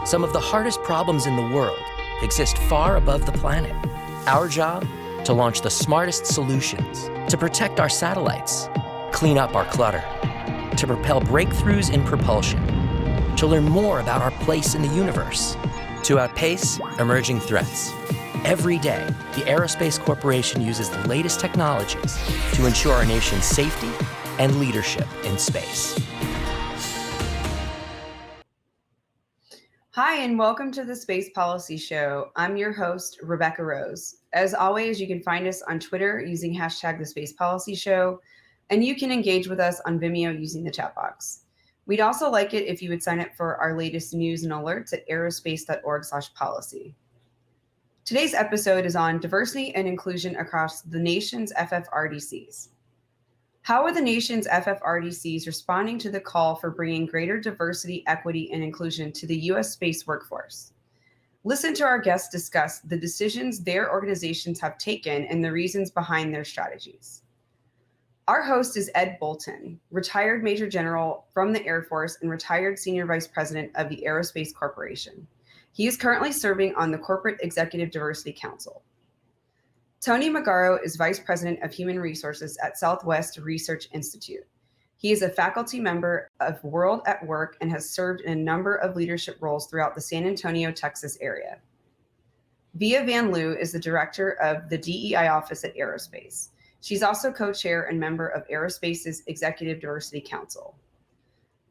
Some of the hardest problems in the world exist far above the planet. Our job? To launch the smartest solutions, to protect our satellites, clean up our clutter, to propel breakthroughs in propulsion, to learn more about our place in the universe, to outpace emerging threats. Every day, the Aerospace Corporation uses the latest technologies to ensure our nation's safety and leadership in space. Hi, and welcome to the Space Policy Show. I'm your host, Rebecca Rose. As always, you can find us on Twitter using hashtag the Space Policy Show, and you can engage with us on Vimeo using the chat box. We'd also like it if you would sign up for our latest news and alerts at aerospace.org/policy. Today's episode is on diversity and inclusion across the nation's FFRDCs. How are the nation's FFRDCs responding to the call for bringing greater diversity, equity, and inclusion to the U.S. space workforce? Listen to our guests discuss the decisions their organizations have taken and the reasons behind their strategies. Our host is Ed Bolton, retired Major General from the Air Force and retired Senior Vice President of the Aerospace Corporation. He is currently serving on the Corporate Executive Diversity Council. Tony Magaro is Vice President of Human Resources at Southwest Research Institute. He is a faculty member of World at Work and has served in a number of leadership roles throughout the San Antonio, Texas area. Liew Van Liew is the director of the DEI office at Aerospace. She's also co-chair and member of Aerospace's Executive Diversity Council.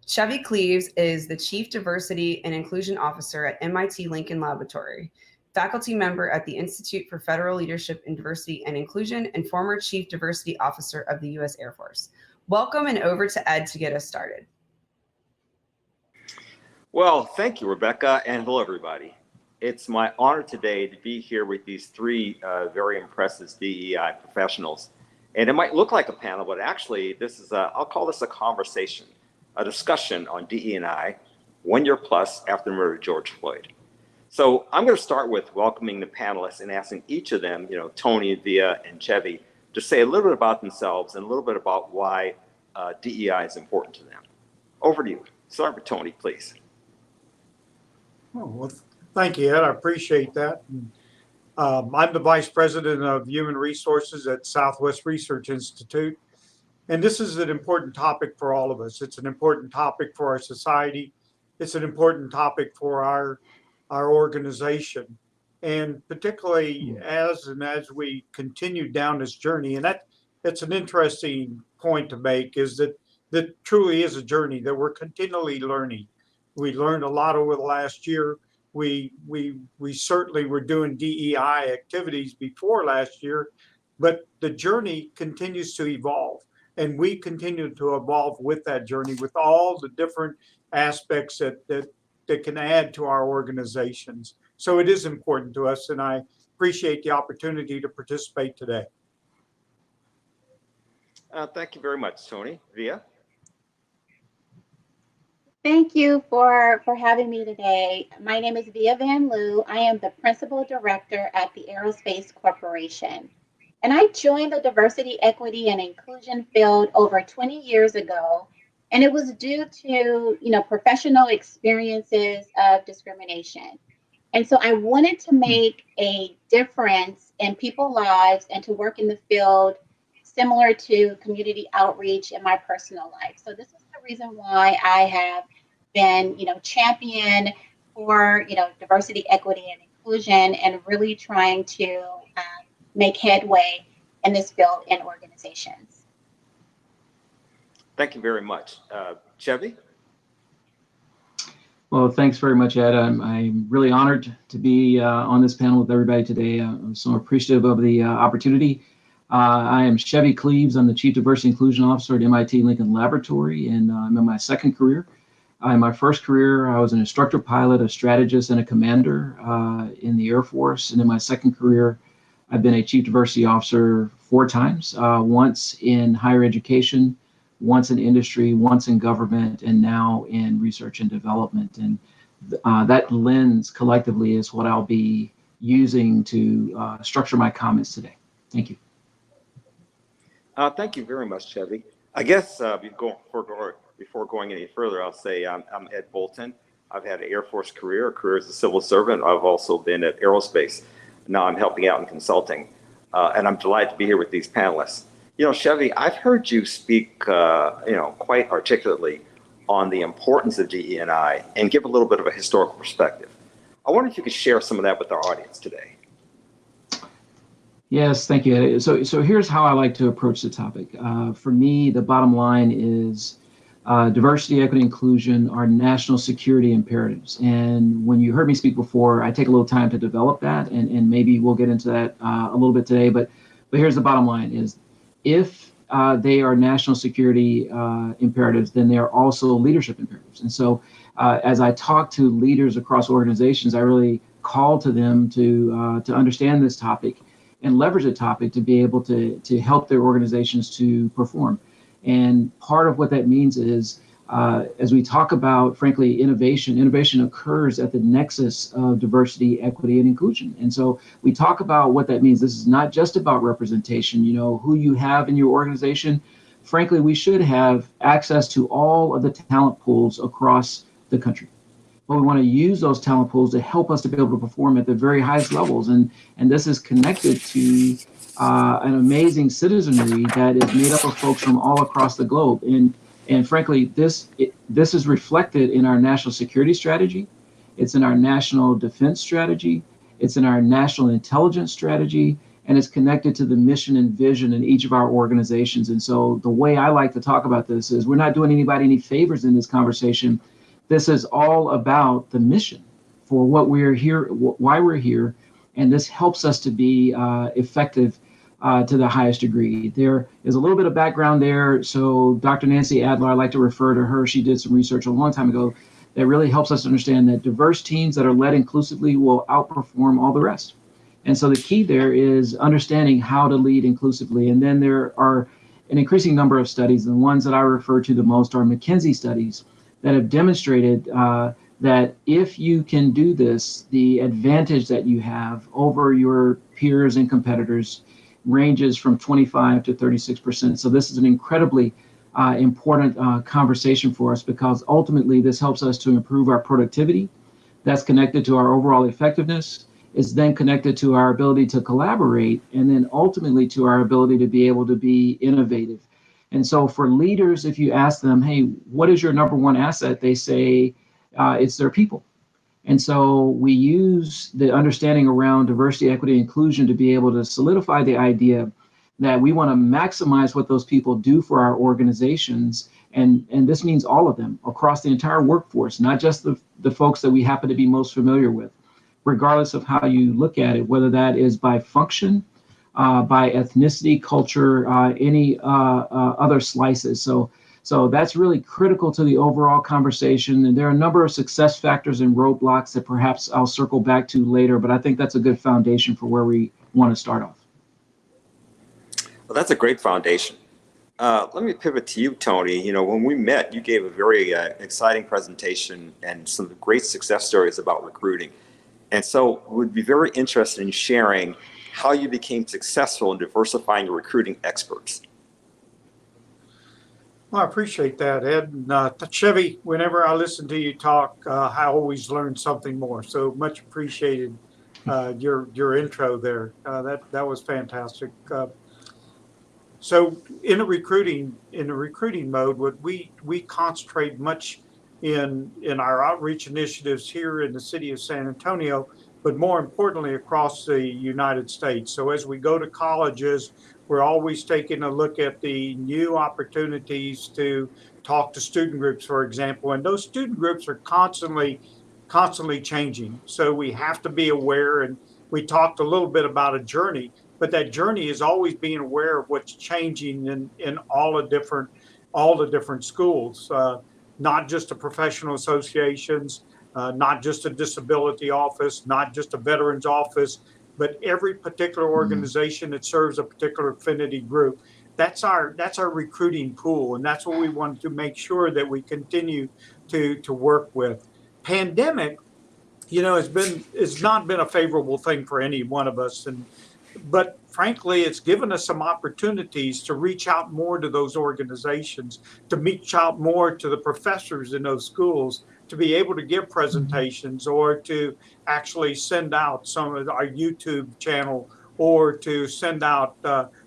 Chevy Cleaves is the Chief Diversity and Inclusion Officer at MIT Lincoln Laboratory, faculty member at the Institute for Federal Leadership in Diversity and Inclusion, and former Chief Diversity Officer of the U.S. Air Force. Welcome, and over to Ed to get us started. Well, thank you, Rebecca, and hello, everybody. It's my honor today to be here with these three very impressive DEI professionals. And it might look like a panel, but actually this is I'll call this a conversation, a discussion on DE&I 1 year plus after the murder of George Floyd. So I'm going to start with welcoming the panelists and asking each of them, Tony, Liew, and Chevy, to say a little bit about themselves and a little bit about why DEI is important to them. Over to you. Start with Tony, please. Well, thank you, Ed. I appreciate that. I'm the Vice President of Human Resources at Southwest Research Institute. And this is an important topic for all of us. It's an important topic for our society. It's an important topic for our organization, and particularly as we continue down this journey. And that's an interesting point to make, is that truly is a journey that we're continually learning. We learned a lot over the last year. We certainly were doing DEI activities before last year, but the journey continues to evolve, and we continue to evolve with that journey, with all the different aspects that can add to our organizations. So it is important to us, and I appreciate the opportunity to participate today. Thank you very much, Tony. Liew? Thank you for having me today. My name is Liew Van Liew. I am the Principal Director at the Aerospace Corporation. And I joined the diversity, equity, and inclusion field over 20 years ago. And it was due to, professional experiences of discrimination. And so I wanted to make a difference in people's lives and to work in the field similar to community outreach in my personal life. So this is the reason why I have been, champion for, diversity, equity, and inclusion, and really trying to make headway in this field in organizations. Thank you very much. Chevy? Well, thanks very much, Ed. I'm really honored to be on this panel with everybody today. I'm so appreciative of the opportunity. I am Chevy Cleaves. I'm the Chief Diversity Inclusion Officer at MIT Lincoln Laboratory, and I'm in my second career. In my first career, I was an instructor pilot, a strategist, and a commander in the Air Force. And in my second career, I've been a Chief Diversity Officer 4 times, once in higher education, once in industry, once in government, and now in research and development. And that lens collectively is what I'll be using to structure my comments today. Thank you. Thank you very much, Chevy. I guess before going any further, I'll say I'm Ed Bolton. I've had an Air Force career, a career as a civil servant. I've also been at Aerospace. Now I'm helping out in consulting. And I'm delighted to be here with these panelists. Chevy, I've heard you speak, quite articulately on the importance of DE&I and give a little bit of a historical perspective. I wonder if you could share some of that with our audience today. Yes, thank you. So here's how I like to approach the topic. For me, the bottom line is diversity, equity, inclusion are national security imperatives. And when you heard me speak before, I take a little time to develop that, and maybe we'll get into that a little bit today. But here's the bottom line is if they are national security imperatives, then they are also leadership imperatives. And so as I talk to leaders across organizations, I really call to them to understand this topic and leverage the topic to be able to help their organizations to perform. And part of what that means is, as we talk about, frankly, innovation occurs at the nexus of diversity, equity, and inclusion. And so we talk about what that means. This is not just about representation, who you have in your organization. Frankly, we should have access to all of the talent pools across the country. But we want to use those talent pools to help us to be able to perform at the very highest levels. And this is connected to an amazing citizenry that is made up of folks from all across the globe. And frankly, this is reflected in our national security strategy. It's in our national defense strategy. It's in our national intelligence strategy. And it's connected to the mission and vision in each of our organizations. And so the way I like to talk about this is we're not doing anybody any favors in this conversation. This is all about the mission for what we're here, why we're here, and this helps us to be effective to the highest degree. There is a little bit of background there. So Dr. Nancy Adler, I like to refer to her. She did some research a long time ago that really helps us understand that diverse teams that are led inclusively will outperform all the rest. And so the key there is understanding how to lead inclusively. And then there are an increasing number of studies. The ones that I refer to the most are McKinsey studies that have demonstrated that if you can do this, the advantage that you have over your peers and competitors ranges from 25 to 36%. So this is an incredibly important conversation for us because ultimately this helps us to improve our productivity. That's connected to our overall effectiveness. It's then connected to our ability to collaborate and then ultimately to our ability to be able to be innovative. And so for leaders, if you ask them, hey, what is your number one asset? They say it's their people. And so we use the understanding around diversity, equity, inclusion to be able to solidify the idea that we want to maximize what those people do for our organizations. And this means all of them across the entire workforce, not just the folks that we happen to be most familiar with, regardless of how you look at it, whether that is by function, by ethnicity, culture, any other slices. So that's really critical to the overall conversation. And there are a number of success factors and roadblocks that perhaps I'll circle back to later, but I think that's a good foundation for where we want to start off. Well, that's a great foundation. Let me pivot to you, Tony. When we met, you gave a very exciting presentation and some great success stories about recruiting. And so we'd be very interested in sharing how you became successful in diversifying your recruiting experts. Well, I appreciate that, Ed. And, Chevy, whenever I listen to you talk, I always learn something more. So much appreciated your intro there. That was fantastic. So in the recruiting mode, what we concentrate much in our outreach initiatives here in the city of San Antonio, but more importantly across the United States. So as we go to colleges, we're always taking a look at the new opportunities to talk to student groups, for example, and those student groups are constantly changing. So we have to be aware, and we talked a little bit about a journey, but that journey is always being aware of what's changing in all the different schools, not just the professional associations, not just a disability office, not just a veterans office, but every particular organization that serves a particular affinity group. That's our recruiting pool, and that's what we want to make sure that we continue to work with. Pandemic, it's not been a favorable thing for any one of us, but frankly, it's given us some opportunities to reach out more to those organizations, to reach out more to the professors in those schools, to be able to give presentations or to actually send out some of our YouTube channel or to send out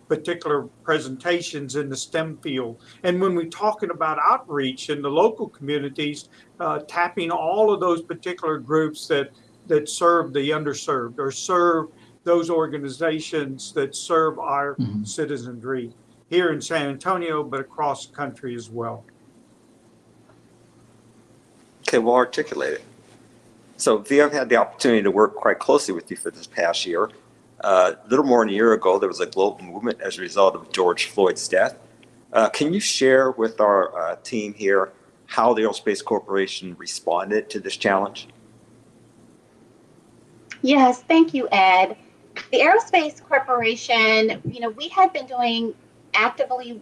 particular presentations in the STEM field. And when we're talking about outreach in the local communities, tapping all of those particular groups that serve the underserved or serve those organizations that serve our citizenry here in San Antonio, but across the country as well. Okay, well articulated. So Via, I've had the opportunity to work quite closely with you for this past year. A little more than a year ago, there was a global movement as a result of George Floyd's death. Can you share with our team here how the Aerospace Corporation responded to this challenge? Yes, thank you, Ed. The Aerospace Corporation, we had been doing actively,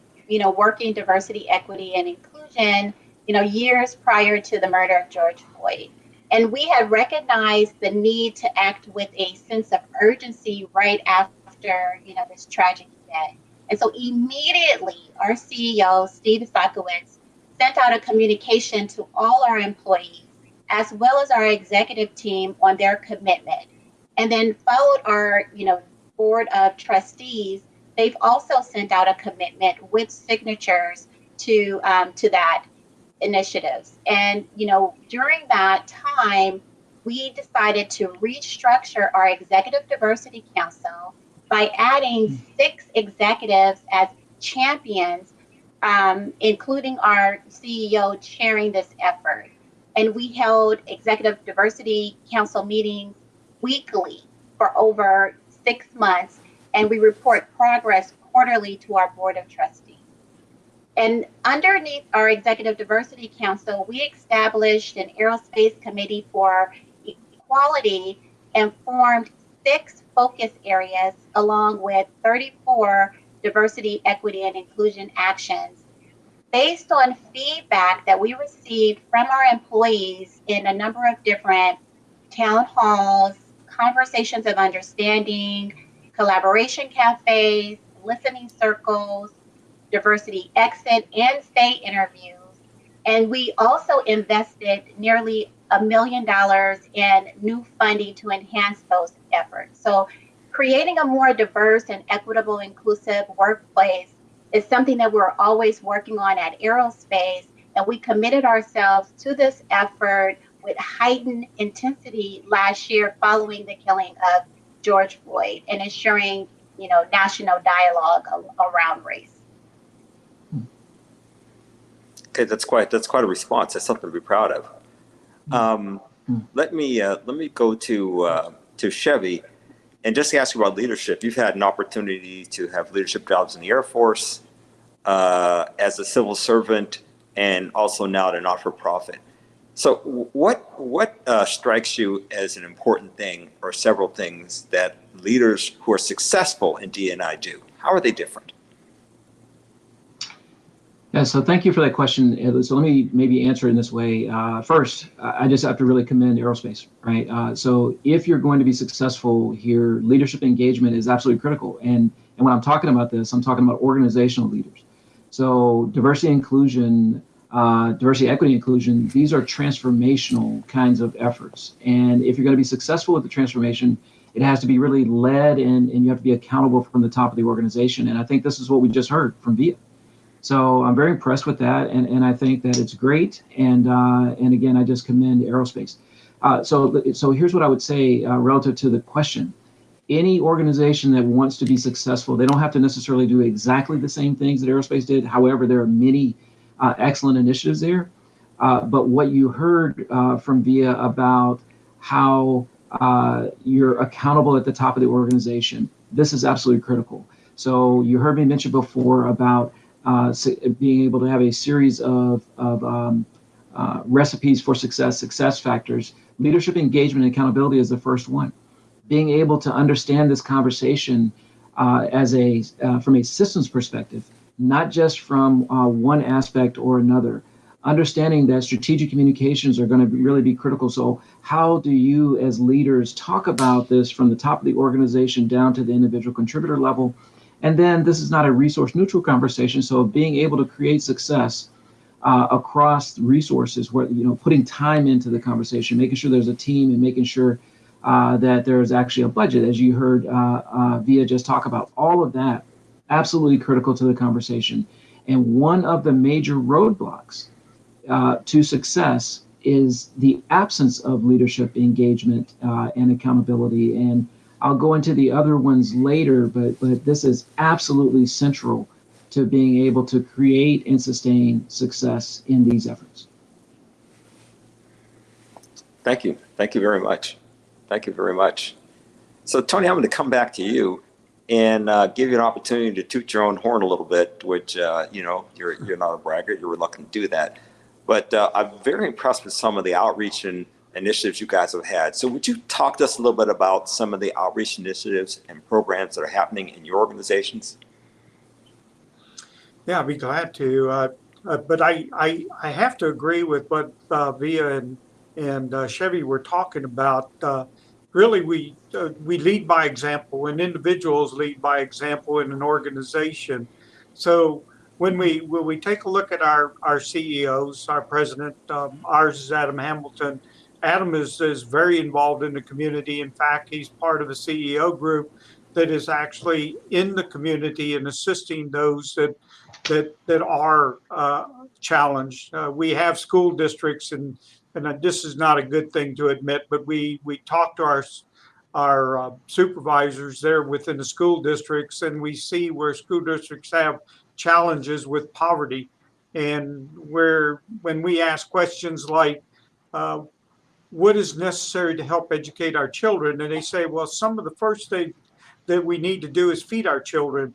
working diversity, equity, and inclusion, years prior to the murder of George Floyd. And we had recognized the need to act with a sense of urgency right after, this tragic event. And so immediately our CEO, Steve Sakowicz, sent out a communication to all our employees, as well as our executive team on their commitment. And then followed our, board of trustees. They've also sent out a commitment with signatures to that initiatives. And, during that time, we decided to restructure our Executive Diversity Council by adding 6 executives as champions, including our CEO chairing this effort. And we held Executive Diversity Council meetings weekly for over 6 months, and we report progress quarterly to our Board of Trustees. And underneath our Executive Diversity Council, we established an Aerospace Committee for Equality and formed 6 focus areas along with 34 diversity, equity, and inclusion actions based on feedback that we received from our employees in a number of different town halls, conversations of understanding, collaboration cafes, listening circles, diversity exit and stay interviews. And we also invested nearly $1 million in new funding to enhance those efforts. So creating a more diverse and equitable, inclusive workplace is something that we're always working on at Aerospace. And we committed ourselves to this effort with heightened intensity last year following the killing of George Floyd and ensuring, national dialogue around race. Okay, that's quite a response. That's something to be proud of. Let me go to Chevy and just ask you about leadership. You've had an opportunity to have leadership jobs in the Air Force, as a civil servant, and also now at a not-for-profit. So what strikes you as an important thing or several things that leaders who are successful in D&I do? How are they different? Yeah, so thank you for that question. So let me maybe answer it in this way. First, I just have to really commend Aerospace, right? So if you're going to be successful here, leadership engagement is absolutely critical. And when I'm talking about this, I'm talking about organizational leaders. So diversity, inclusion, diversity, equity, inclusion, these are transformational kinds of efforts. And if you're going to be successful with the transformation, it has to be really led and you have to be accountable from the top of the organization. And I think this is what we just heard from Via. So I'm very impressed with that, and I think that it's great. And again, I just commend Aerospace. So here's what I would say relative to the question. Any organization that wants to be successful, they don't have to necessarily do exactly the same things that Aerospace did. However, there are many excellent initiatives there. But what you heard from Via about how you're accountable at the top of the organization, this is absolutely critical. So you heard me mention before about being able to have a series of recipes for success factors. Leadership engagement and accountability is the first one. Being able to understand this conversation from a systems perspective, not just from one aspect or another. Understanding that strategic communications are going to really be critical. So how do you as leaders talk about this from the top of the organization down to the individual contributor level? And then this is not a resource neutral conversation. So being able to create success across resources, where, putting time into the conversation, making sure there's a team, and making sure that there's actually a budget, as you heard Via just talk about. All of that, absolutely critical to the conversation. And one of the major roadblocks to success is the absence of leadership engagement and accountability. And I'll go into the other ones later, but this is absolutely central to being able to create and sustain success in these efforts. Thank you. Thank you very much. Thank you very much. So Tony, I'm going to come back to you and give you an opportunity to toot your own horn a little bit, which, you're not a braggart, you're reluctant to do that. But I'm very impressed with some of the outreach and initiatives you guys have had. So would you talk to us a little bit about some of the outreach initiatives and programs that are happening in your organizations? Yeah, I'd be glad to. But I have to agree with what Via and Chevy were talking about. Really, we lead by example, and individuals lead by example in an organization. So when we take a look at our CEOs, our president, ours is Adam Hamilton. Adam is very involved in the community. In fact, he's part of a CEO group that is actually in the community and assisting those that are challenged. We have school districts, and this is not a good thing to admit, but we talk to our supervisors there within the school districts, and we see where school districts have challenges with poverty, and when we ask questions like, what is necessary to help educate our children? And they say, well, some of the first thing that we need to do is feed our children,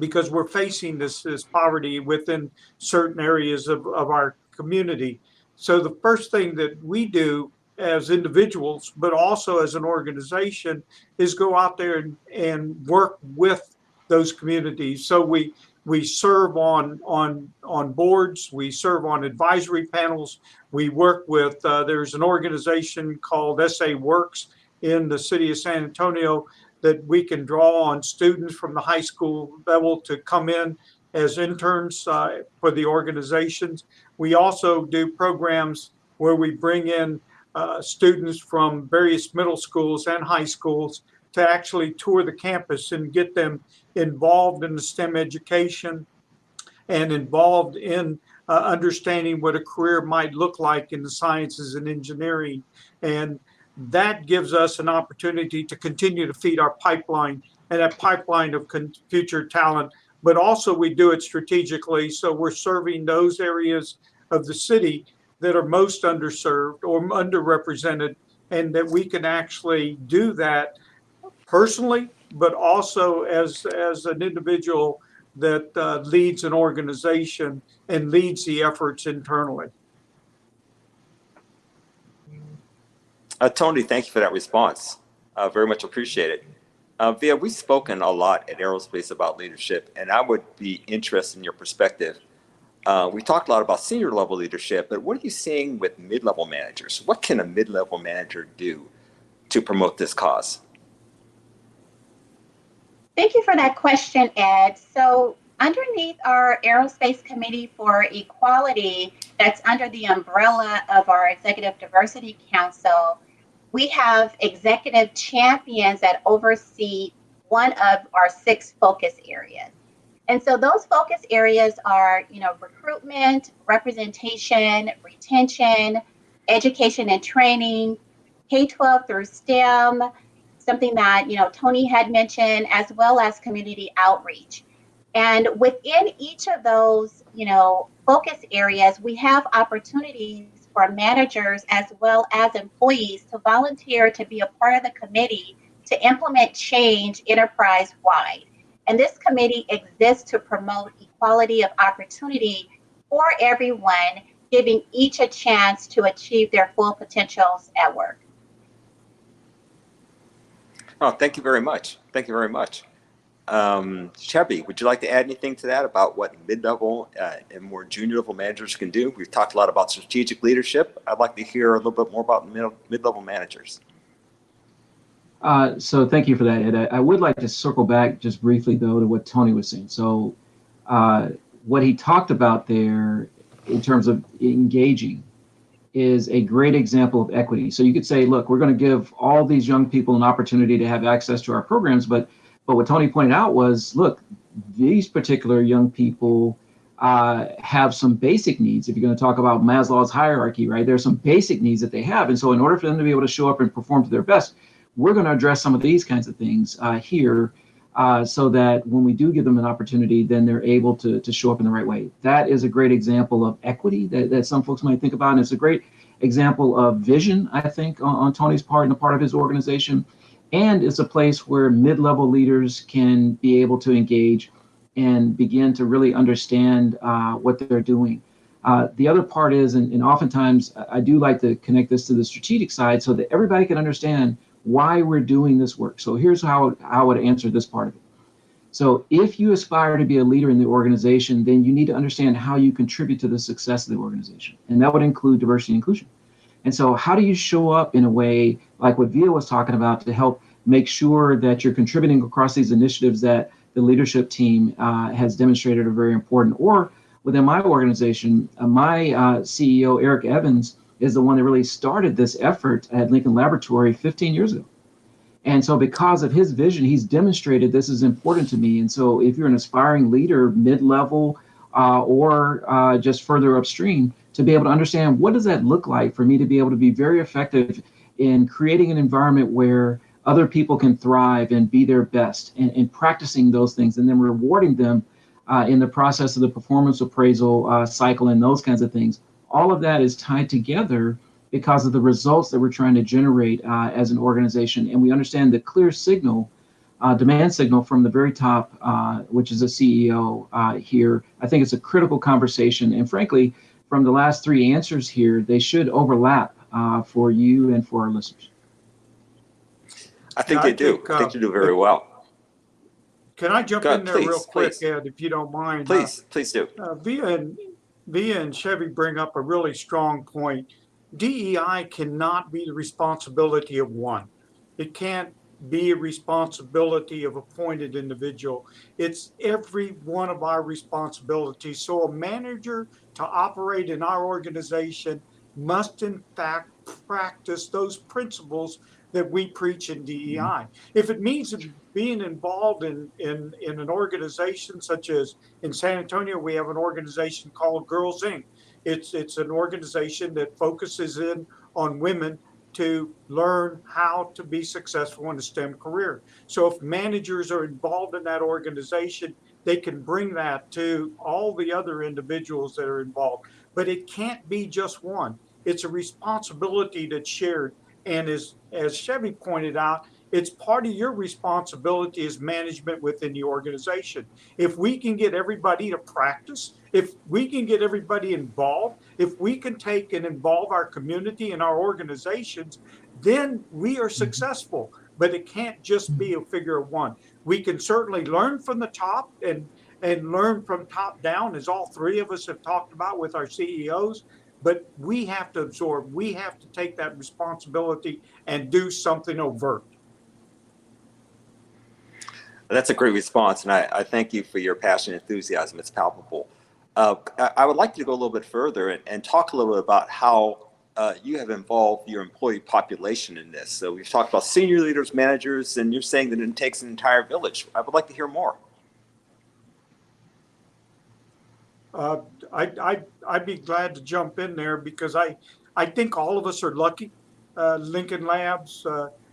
because we're facing this poverty within certain areas of our community. So the first thing that we do as individuals, but also as an organization, is go out there and work with those communities. So we serve on boards, we serve on advisory panels, we work with, there's an organization called SA Works in the city of San Antonio that we can draw on students from the high school level to come in as interns for the organizations. We also do programs where we bring in students from various middle schools and high schools to actually tour the campus and get them involved in the STEM education and involved in understanding what a career might look like in the sciences and engineering. And that gives us an opportunity to continue to feed our pipeline, and that pipeline of future talent. But also we do it strategically, so we're serving those areas of the city that are most underserved or underrepresented, and that we can actually do that personally, but also as an individual that leads an organization and leads the efforts internally. Tony, thank you for that response. Very much appreciated. Via, we've spoken a lot at Aerospace about leadership, and I would be interested in your perspective. We talked a lot about senior level leadership, but what are you seeing with mid-level managers? What can a mid-level manager do to promote this cause? Thank you for that question, Ed. So underneath our Aerospace Committee for Equality, that's under the umbrella of our Executive Diversity Council, we have executive champions that oversee one of our 6 focus areas. And so those focus areas are, recruitment, representation, retention, education and training, K-12 through STEM, something that, Tony had mentioned, as well as community outreach. And within each of those, focus areas, we have opportunities for managers as well as employees to volunteer to be a part of the committee to implement change enterprise-wide. And this committee exists to promote equality of opportunity for everyone, giving each a chance to achieve their full potentials at work. Oh, thank you very much. Thank you very much. Chevy, would you like to add anything to that about what mid-level and more junior level managers can do? We've talked a lot about strategic leadership. I'd like to hear a little bit more about mid-level managers. So thank you for that, Ed. I would like to circle back just briefly, though, to what Tony was saying. So what he talked about there in terms of engaging is a great example of equity. So you could say, look, we're going to give all these young people an opportunity to have access to our programs, but what Tony pointed out was, look, these particular young people have some basic needs. If you're going to talk about Maslow's hierarchy, right, there's some basic needs that they have. And so in order for them to be able to show up and perform to their best, we're going to address some of these kinds of things here so that when we do give them an opportunity, then they're able to show up in the right way. That is a great example of equity that some folks might think about. And it's a great example of vision, I think, on Tony's part and a part of his organization. And it's a place where mid-level leaders can be able to engage and begin to really understand what they're doing. The other part is, and oftentimes I do like to connect this to the strategic side so that everybody can understand why we're doing this work. So here's how I would answer this part of it. So if you aspire to be a leader in the organization, then you need to understand how you contribute to the success of the organization. And that would include diversity and inclusion. And so how do you show up in a way like what Via was talking about to help make sure that you're contributing across these initiatives that the leadership team has demonstrated are very important? Or within my organization, my CEO, Eric Evans, is the one that really started this effort at Lincoln Laboratory 15 years ago. And so because of his vision, he's demonstrated this is important to me. And so if you're an aspiring leader, mid-level or just further upstream, to be able to understand what does that look like for me to be able to be very effective in creating an environment where other people can thrive and be their best and practicing those things and then rewarding them in the process of the performance appraisal cycle and those kinds of things. All of that is tied together because of the results that we're trying to generate as an organization. And we understand the clear signal, demand signal from the very top, which is a CEO here. I think it's a critical conversation. And frankly, from the last three answers here, they should overlap for you and for our listeners. I think they do. I think they do very well. Can I jump in there real quick, please. Ed, if you don't mind? Please do. Via and Chevy bring up a really strong point. DEI cannot be the responsibility of one. It can't be a responsibility of appointed individual. It's every one of our responsibilities. So a manager to operate in our organization must in fact practice those principles that we preach in DEI. If it means being involved in an organization such as in San Antonio, we have an organization called Girls Inc. It's an organization that focuses in on women to learn how to be successful in a STEM career. So if managers are involved in that organization, they can bring that to all the other individuals that are involved. But it can't be just one. It's a responsibility that's shared. And as Chevy pointed out, it's part of your responsibility as management within the organization. If we can get everybody to practice, if we can get everybody involved, if we can take and involve our community and our organizations, then we are successful. But it can't just be a figure of one. We can certainly learn from the top and learn from top down, as all three of us have talked about with our CEOs. But we have to absorb, we have to take that responsibility and do something overt. That's a great response, and I thank you for your passion and enthusiasm. It's palpable. I would like you to go a little bit further and talk a little bit about how you have involved your employee population in this. So we've talked about senior leaders, managers, and you're saying that it takes an entire village. I would like to hear more. I'd be glad to jump in there because I think all of us are lucky. Lincoln Labs,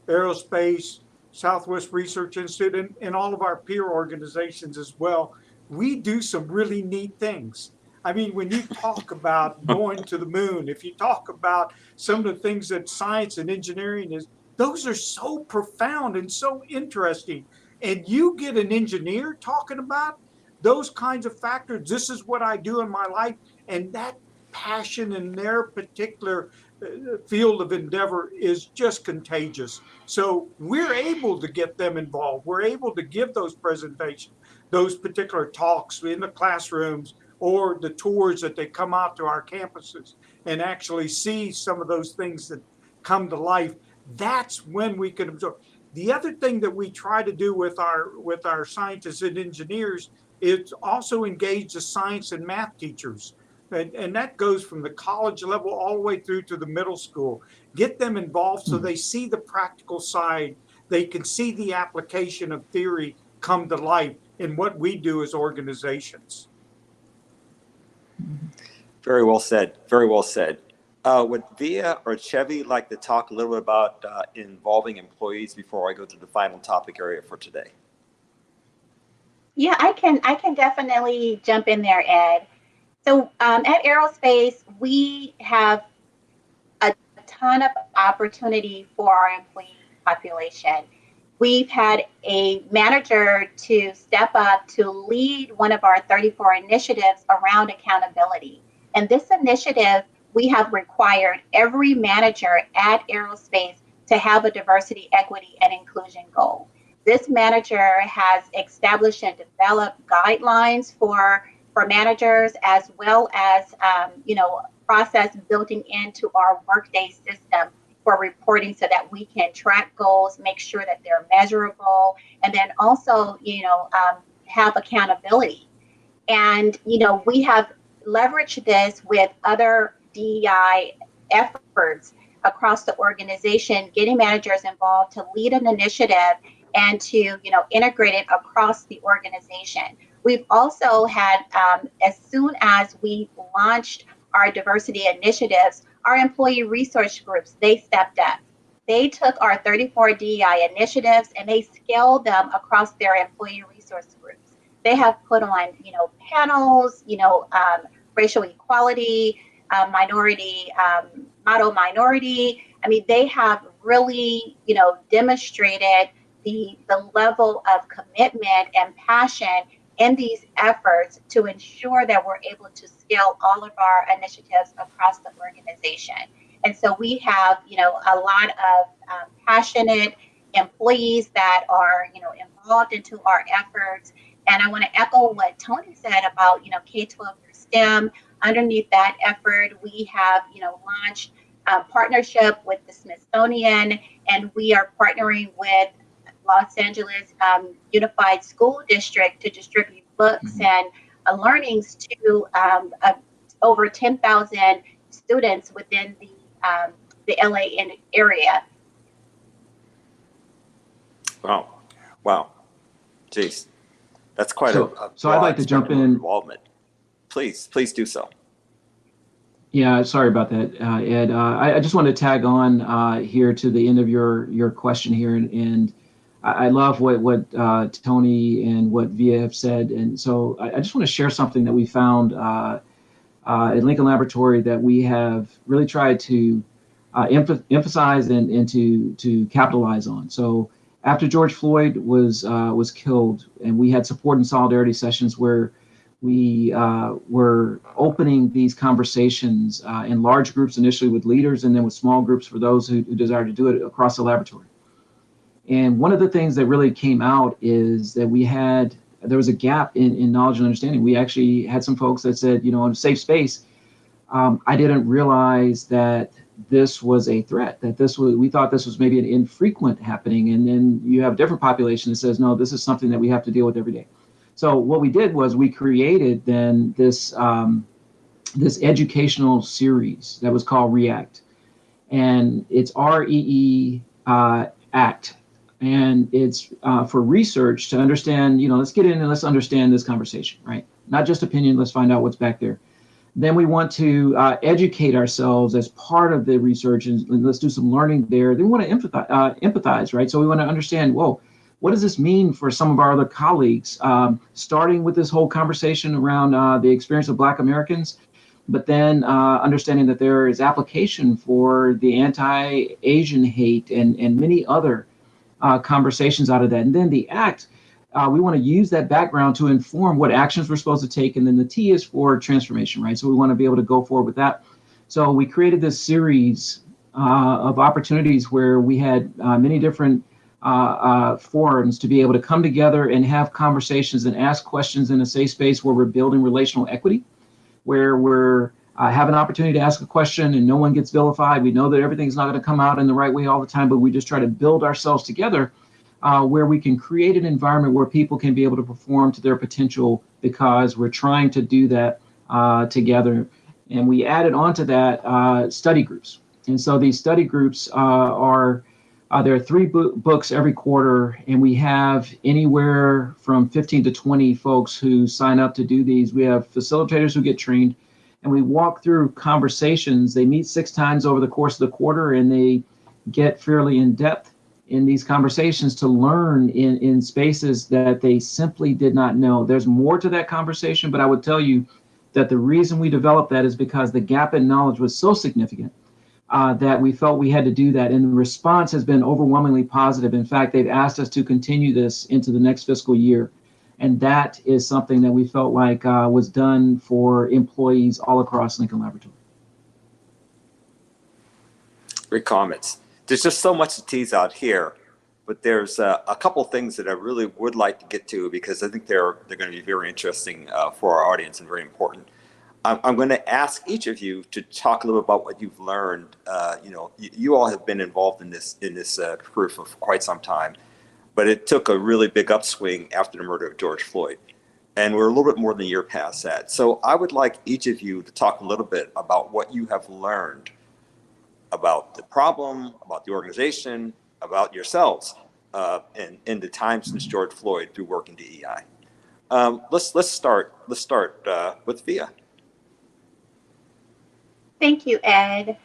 Aerospace, Southwest Research Institute, and all of our peer organizations as well. We do some really neat things. I mean, when you talk about going to the moon, if you talk about some of the things that science and engineering is, those are so profound and so interesting. And you get an engineer talking about those kinds of factors. This is what I do in my life. And that passion in their particular field of endeavor is just contagious. So we're able to get them involved. We're able to give those presentations, those particular talks in the classrooms or the tours that they come out to our campuses and actually see some of those things that come to life. That's when we can absorb. The other thing that we try to do with our scientists and engineers is also engage the science and math teachers. And that goes from the college level all the way through to the middle school. Get them involved so they see the practical side. They can see the application of theory come to life in what we do as organizations. Very well said. Very well said. Would Via or Chevy like to talk a little bit about involving employees before I go to the final topic area for today? Yeah, I can definitely jump in there, Ed. So at Aerospace, we have a ton of opportunity for our employee population. We've had a manager to step up to lead one of our 34 initiatives around accountability. And this initiative, we have required every manager at Aerospace to have a diversity, equity, and inclusion goal. This manager has established and developed guidelines for managers, as well as process building into our workday system for reporting so that we can track goals, make sure that they're measurable, and then also have accountability. And we have leveraged this with other DEI efforts across the organization, getting managers involved to lead an initiative and to integrate it across the organization. We've also had, as soon as we launched our diversity initiatives, our employee resource groups, they stepped up. They took our 34 DEI initiatives and they scaled them across their employee resource groups. They have put on, panels, racial equality, minority, model minority. I mean, they have really, demonstrated the level of commitment and passion in these efforts to ensure that we're able to scale all of our initiatives across the organization. And so we have, a lot of passionate employees that are, involved into our efforts. And I want to echo what Tony said about, K-12 through STEM. Underneath that effort, we have, launched a partnership with the Smithsonian, and we are partnering with Los Angeles Unified School District to distribute books and learnings to over 10,000 students within the LA area. Wow. Jeez. That's quite a So I'd like to jump in. Involvement. Please do so. Yeah, sorry about that, Ed. I just want to tag on here to the end of your question here, and I love what Tony and what Via have said, and so I just want to share something that we found at Lincoln Laboratory that we have really tried to emphasize and to capitalize on. So after George Floyd was killed, and we had support and solidarity sessions where we were opening these conversations in large groups initially with leaders, and then with small groups for those who desire to do it across the laboratory. And one of the things that really came out is that there was a gap in knowledge and understanding. We actually had some folks that said, in a safe space, I didn't realize that this was a threat, we thought this was maybe an infrequent happening. And then you have a different population that says, no, this is something that we have to deal with every day. So what we did was we created then this educational series that was called REACT. And it's REE ACT. And it's for research to understand, let's get in and let's understand this conversation, right? Not just opinion, let's find out what's back there. Then we want to educate ourselves as part of the research, and let's do some learning there. Then we want to empathize, right? So we want to understand, whoa, what does this mean for some of our other colleagues? Starting with this whole conversation around the experience of Black Americans, but then understanding that there is application for the anti-Asian hate and many other conversations out of that. And then the ACT, we want to use that background to inform what actions we're supposed to take. And then the T is for transformation, right? So we want to be able to go forward with that. So we created this series of opportunities where we had many different forums to be able to come together and have conversations and ask questions in a safe space where we're building relational equity, where we're have an opportunity to ask a question and no one gets vilified. We know that everything's not going to come out in the right way all the time, but we just try to build ourselves together where we can create an environment where people can be able to perform to their potential, because we're trying to do that together. And we added onto that study groups. And so these study groups there are 3 books every quarter, and we have anywhere from 15 to 20 folks who sign up to do these. We have facilitators who get trained, and we walk through conversations. They meet 6 times over the course of the quarter, and they get fairly in depth in these conversations to learn in spaces that they simply did not know. There's more to that conversation, but I would tell you that the reason we developed that is because the gap in knowledge was so significant that we felt we had to do that. And the response has been overwhelmingly positive. In fact, they've asked us to continue this into the next fiscal year. And that is something that we felt like was done for employees all across Lincoln Laboratory. Great comments. There's just so much to tease out here, but there's a couple things that I really would like to get to because I think they're going to be very interesting for our audience and very important. I'm going to ask each of you to talk a little bit about what you've learned. You all have been involved in this career for quite some time, but it took a really big upswing after the murder of George Floyd, and we're a little bit more than a year past that. So I would like each of you to talk a little bit about what you have learned about the problem, about the organization, about yourselves, in the time since George Floyd through work in DEI. Let's start with Via. Thank you, Ed.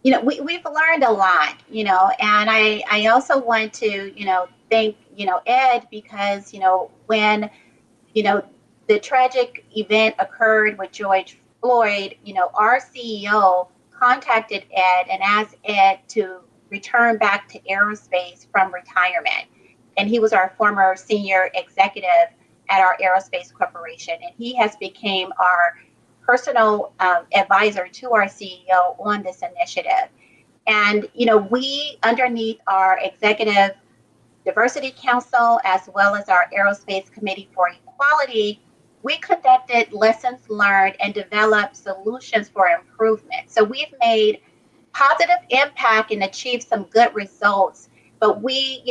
We've learned a lot, and I also want to, thank, Ed, because, when, the tragic event occurred with George Floyd, our CEO contacted Ed and asked Ed to return back to Aerospace from retirement. And he was our former senior executive at our Aerospace Corporation. And he has become our personal advisor to our CEO on this initiative. And, we, underneath our Executive Diversity Council, as well as our Aerospace Committee for Equality, we conducted lessons learned and developed solutions for improvement. So we've made positive impact and achieved some good results, but we,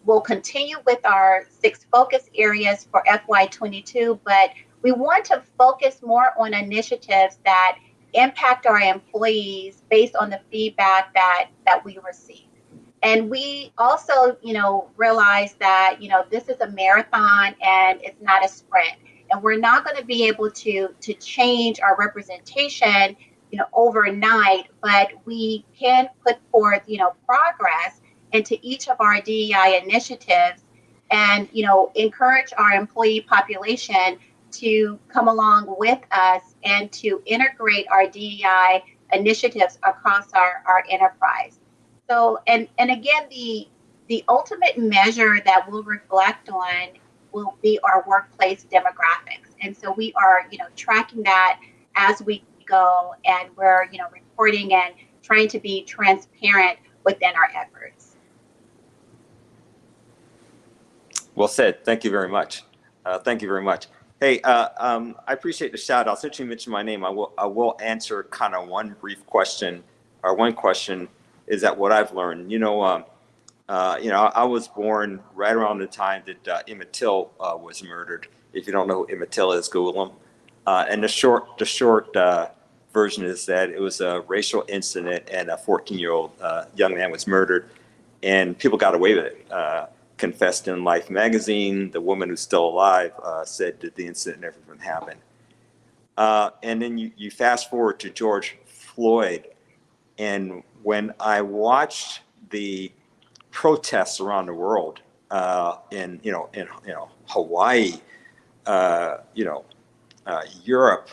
will continue with our 6 focus areas for FY22, but we want to focus more on initiatives that impact our employees based on the feedback that we receive. And we also, realize that, this is a marathon and it's not a sprint. And we're not going to be able to change our representation, overnight, but we can put forth, progress into each of our DEI initiatives and, encourage our employee population to come along with us and to integrate our DEI initiatives across our enterprise. So, and again, the ultimate measure that we'll reflect on will be our workplace demographics. And so we are, tracking that as we go, and we're, reporting and trying to be transparent within our efforts. Well said. Thank you very much. Thank you very much. Hey, I appreciate the shout out. Since you mentioned my name, I will answer kind of one brief question, or one question is that what I've learned. I was born right around the time that Emmett Till was murdered. If you don't know who Emmett Till is, Google him. And the short version is that it was a racial incident, and a 14-year-old young man was murdered, and people got away with it. Confessed in Life magazine. The woman who's still alive said that the incident never even happened. And then you fast forward to George Floyd, and when I watched the protests around the world, in Hawaii, Europe,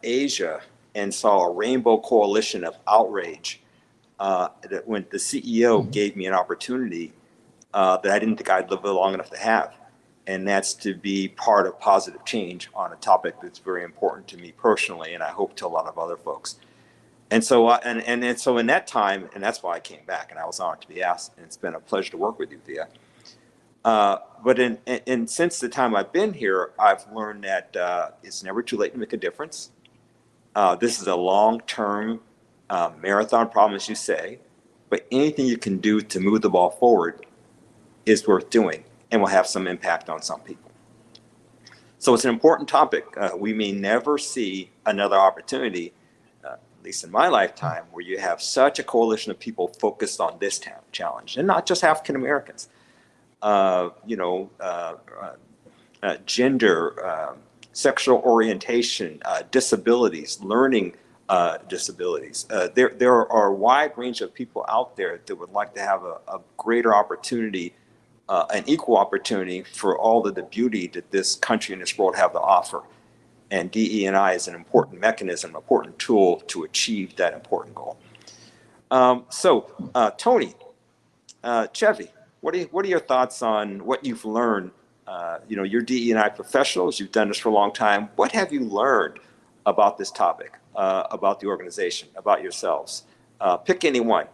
Asia, and saw a rainbow coalition of outrage, that when the CEO gave me an opportunity that I didn't think I'd live long enough to have, and that's to be part of positive change on a topic that's very important to me personally, and I hope to a lot of other folks. And so, and so in that time, and that's why I came back, and I was honored to be asked, and it's been a pleasure to work with you, Thea. But since the time I've been here, I've learned that it's never too late to make a difference. This is a long-term marathon problem, as you say, but anything you can do to move the ball forward is worth doing and will have some impact on some people. So it's an important topic. We may never see another opportunity at least in my lifetime, where you have such a coalition of people focused on this challenge, and not just African Americans. Gender, sexual orientation, disabilities, learning disabilities. There are a wide range of people out there that would like to have a greater opportunity, an equal opportunity for all of the beauty that this country and this world have to offer. And DE&I is an important mechanism, important tool to achieve that important goal. Tony, Chevy, what are your thoughts on what you've learned? You're DE&I professionals, you've done this for a long time. What have you learned about this topic, about the organization, about yourselves? Pick any one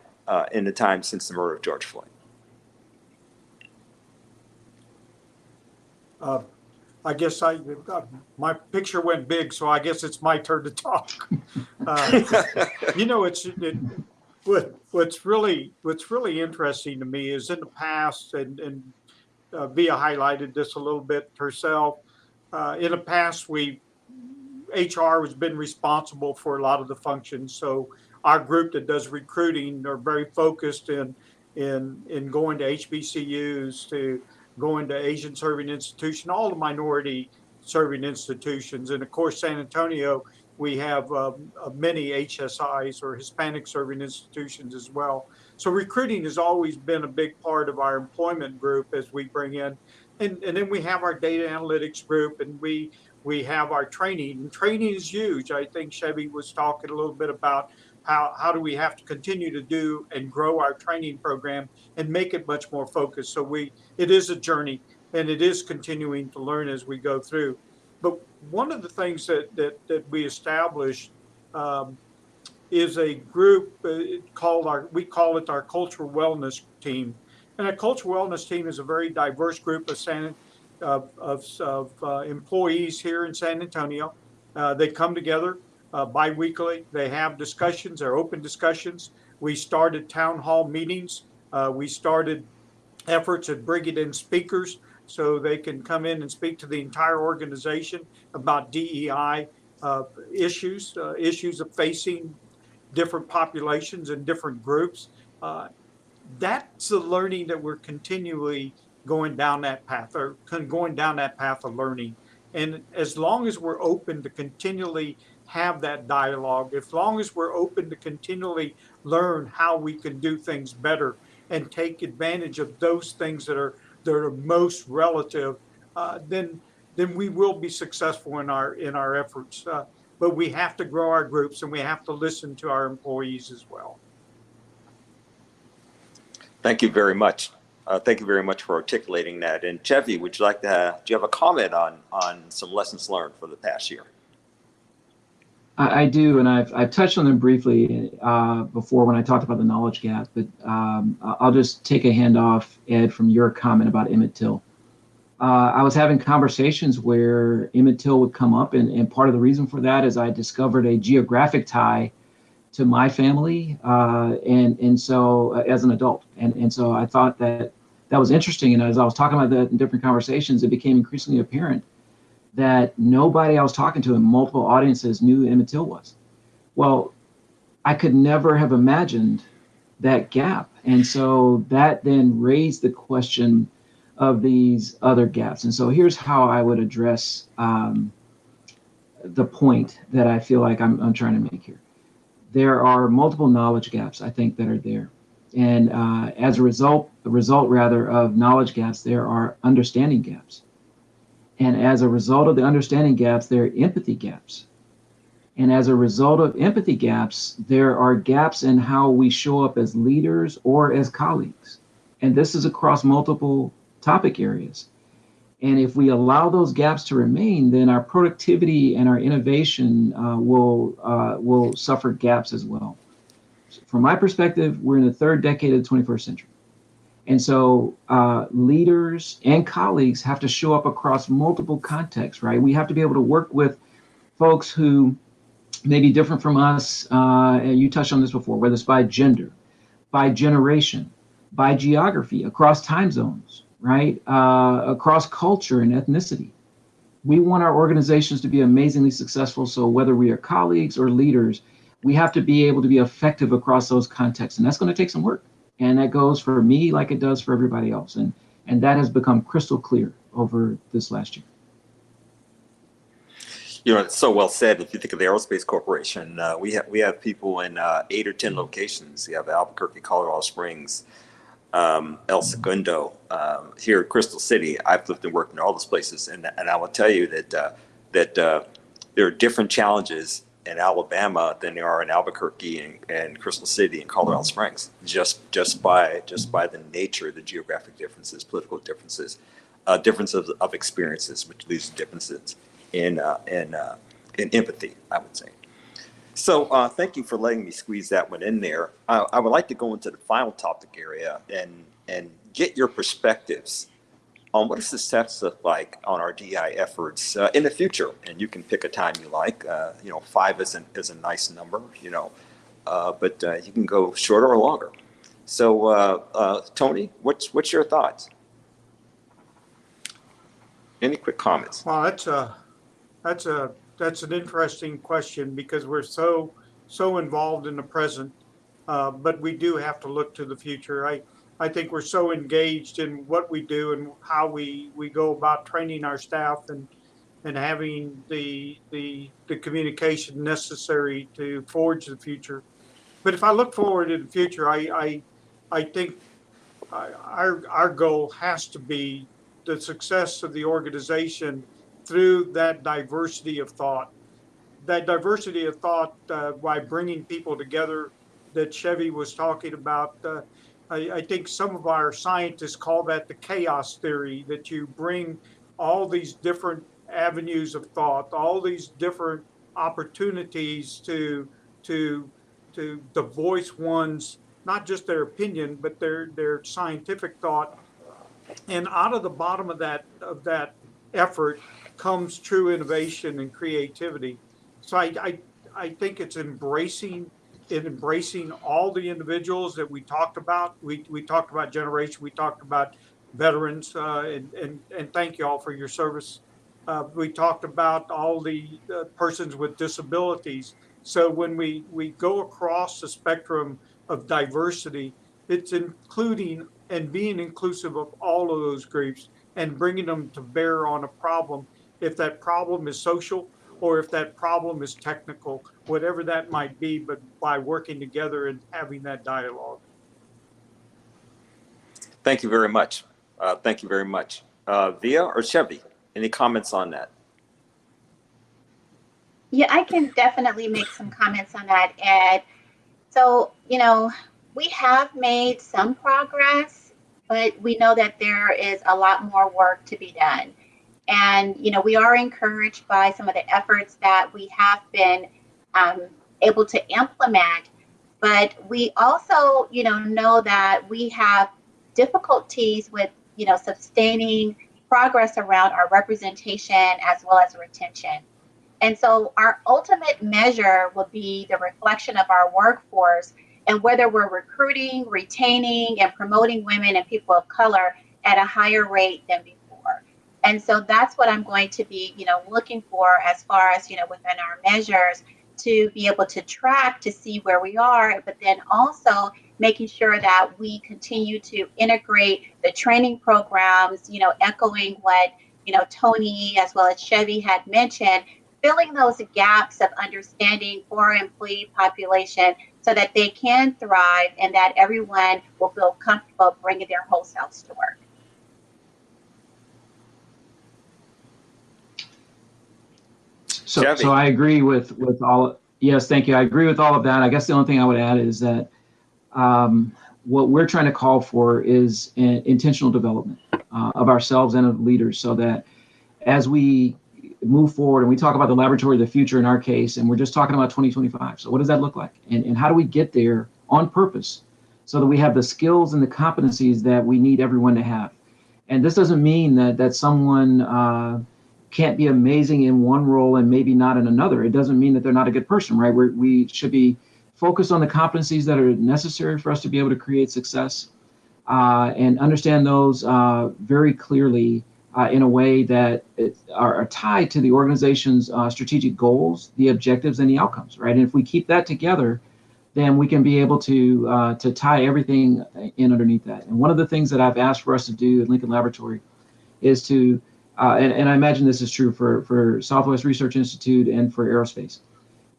in the time since the murder of George Floyd. I guess my picture went big, so I guess it's my turn to talk. What's really interesting to me is in the past, and Via highlighted this a little bit herself. In the past, HR has been responsible for a lot of the functions. So our group that does recruiting are very focused in going to HBCUs, to going to Asian serving institution, all the minority serving institutions. And of course, San Antonio, we have many HSIs or Hispanic serving institutions as well. So recruiting has always been a big part of our employment group as we bring in. And then we have our data analytics group, and we have our training. And training is huge. I think Chevy was talking a little bit about how do we have to continue to do and grow our training program and make it much more focused. So it is a journey, and it is continuing to learn as we go through. But one of the things that we established is a group we call it our cultural wellness team. And our cultural wellness team is a very diverse group of employees here in San Antonio. They come together bi-weekly. They have discussions, they're open discussions. We started town hall meetings. We started efforts at bringing in speakers so they can come in and speak to the entire organization about DEI issues of facing different populations and different groups. That's the learning that we're continually going down that path of learning. And as long as we're open to continually have that dialogue, as long as we're open to continually learn how we can do things better and take advantage of those things that are most relative, then we will be successful in our efforts. But we have to grow our groups, and we have to listen to our employees as well. Thank you very much. Thank you very much for articulating that. And Chevy, do you have a comment on some lessons learned for the past year? I do, and I've touched on them briefly before when I talked about the knowledge gap, but I'll just take a handoff, Ed, from your comment about Emmett Till. I was having conversations where Emmett Till would come up, and part of the reason for that is I discovered a geographic tie to my family, and so as an adult, and so I thought that was interesting. And as I was talking about that in different conversations, it became increasingly apparent that nobody I was talking to in multiple audiences knew who Emmett Till was. Well, I could never have imagined that gap, and so that then raised the question of these other gaps. And so here's how I would address the point that I feel like I'm trying to make here. There are multiple knowledge gaps, I think, that are there. And as a result of knowledge gaps, there are understanding gaps. And as a result of the understanding gaps, there are empathy gaps. And as a result of empathy gaps, there are gaps in how we show up as leaders or as colleagues. And this is across multiple topic areas. And if we allow those gaps to remain, then our productivity and our innovation will suffer gaps as well. From my perspective, we're in the third decade of the 21st century. And so leaders and colleagues have to show up across multiple contexts, right? We have to be able to work with folks who may be different from us. And you touched on this before, whether it's by gender, by generation, by geography, across time zones, right? Across culture and ethnicity. We want our organizations to be amazingly successful. So whether we are colleagues or leaders, we have to be able to be effective across those contexts. And that's going to take some work. And that goes for me like it does for everybody else. And that has become crystal clear over this last year. You know, it's so well said. If you think of the Aerospace Corporation, we have people in 8 or 10 locations. You have Albuquerque, Colorado Springs, El Segundo, here in Crystal City. I've lived and worked in all those places, and I will tell you that there are different challenges in Alabama than there are in Albuquerque and Crystal City and Colorado Springs. Just by the nature of the geographic differences, political differences, differences of experiences, which leads to differences in empathy, I would say. So thank you for letting me squeeze that one in there. I would like to go into the final topic area and get your perspectives on what does success look like on our DEI efforts in the future. And you can pick a time you like. 5 is a nice number, but you can go shorter or longer. So Tony, what's your thoughts? Any quick comments? Well, that's an interesting question because we're so involved in the present, but we do have to look to the future. I think we're so engaged in what we do and how we go about training our staff and having the communication necessary to forge the future. But if I look forward in the future, I think our goal has to be the success of the organization through that diversity of thought. That diversity of thought by bringing people together that Chevy was talking about. I think some of our scientists call that the chaos theory, that you bring all these different avenues of thought, all these different opportunities to voice one's, not just their opinion, but their scientific thought. And out of the bottom of that effort comes true innovation and creativity. So I think it's embracing all the individuals that we talked about. We talked about generation, we talked about veterans, and thank you all for your service. We talked about all the persons with disabilities. So when we go across the spectrum of diversity, it's including and being inclusive of all of those groups and bringing them to bear on a problem. If that problem is social or if that problem is technical, whatever that might be, but by working together and having that dialogue. Thank you very much. Thank you very much. Via or Chevy, any comments on that? Yeah, I can definitely make some comments on that, Ed. So, we have made some progress, but we know that there is a lot more work to be done. And, we are encouraged by some of the efforts that we have been able to implement. But we also, know that we have difficulties with, sustaining progress around our representation as well as retention. And so our ultimate measure will be the reflection of our workforce and whether we're recruiting, retaining, and promoting women and people of color at a higher rate than before. And so that's what I'm going to be, looking for as far as, within our measures to be able to track to see where we are, but then also making sure that we continue to integrate the training programs, echoing what, Tony as well as Chevy had mentioned, filling those gaps of understanding for our employee population so that they can thrive and that everyone will feel comfortable bringing their whole selves to work. So I agree with all. Yes, thank you. I agree with all of that. I guess the only thing I would add is that what we're trying to call for is an intentional development of ourselves and of leaders, so that as we move forward and we talk about the laboratory of the future in our case, and we're just talking about 2025. So what does that look like? And how do we get there on purpose so that we have the skills and the competencies that we need everyone to have? And this doesn't mean that someone can't be amazing in one role and maybe not in another. It doesn't mean that they're not a good person, right? We should be focused on the competencies that are necessary for us to be able to create success and understand those very clearly in a way that are tied to the organization's strategic goals, the objectives, and the outcomes, right? And if we keep that together, then we can be able to tie everything in underneath that. And one of the things that I've asked for us to do at Lincoln Laboratory is to, and I imagine this is true for Southwest Research Institute and for Aerospace,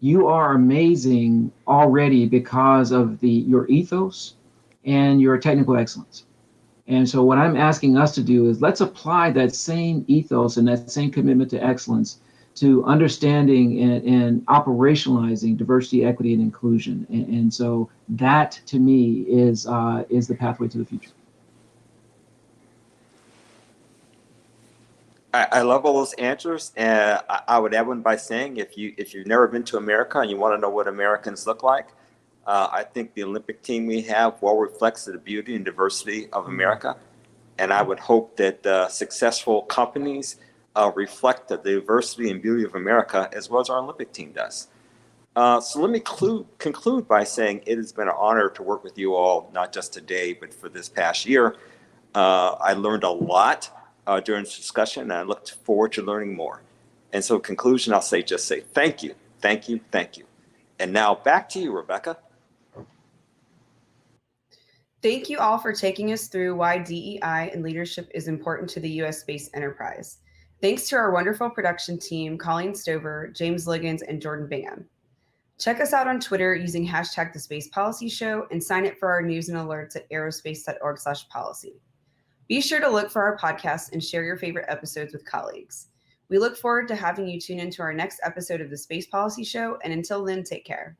you are amazing already because of your ethos and your technical excellence. And so what I'm asking us to do is let's apply that same ethos and that same commitment to excellence to understanding and operationalizing diversity, equity, and inclusion. And so that, to me, is the pathway to the future. I love all those answers, and I would add one by saying, if you've never been to America and you want to know what Americans look like, I think the Olympic team we have well reflects the beauty and diversity of America, and I would hope that successful companies reflect the diversity and beauty of America as well as our Olympic team does. So let me conclude by saying it has been an honor to work with you all, not just today, but for this past year. I learned a lot during this discussion, and I look forward to learning more. And so in conclusion, I'll just say thank you, thank you, thank you. And now back to you, Rebecca. Thank you all for taking us through why DEI and leadership is important to the U.S. space enterprise. Thanks to our wonderful production team, Colleen Stover, James Liggins, and Jordan Bingham. Check us out on Twitter using hashtag The Space Policy Show and sign up for our news and alerts at aerospace.org/policy. Be sure to look for our podcast and share your favorite episodes with colleagues. We look forward to having you tune into our next episode of The Space Policy Show, and until then, take care.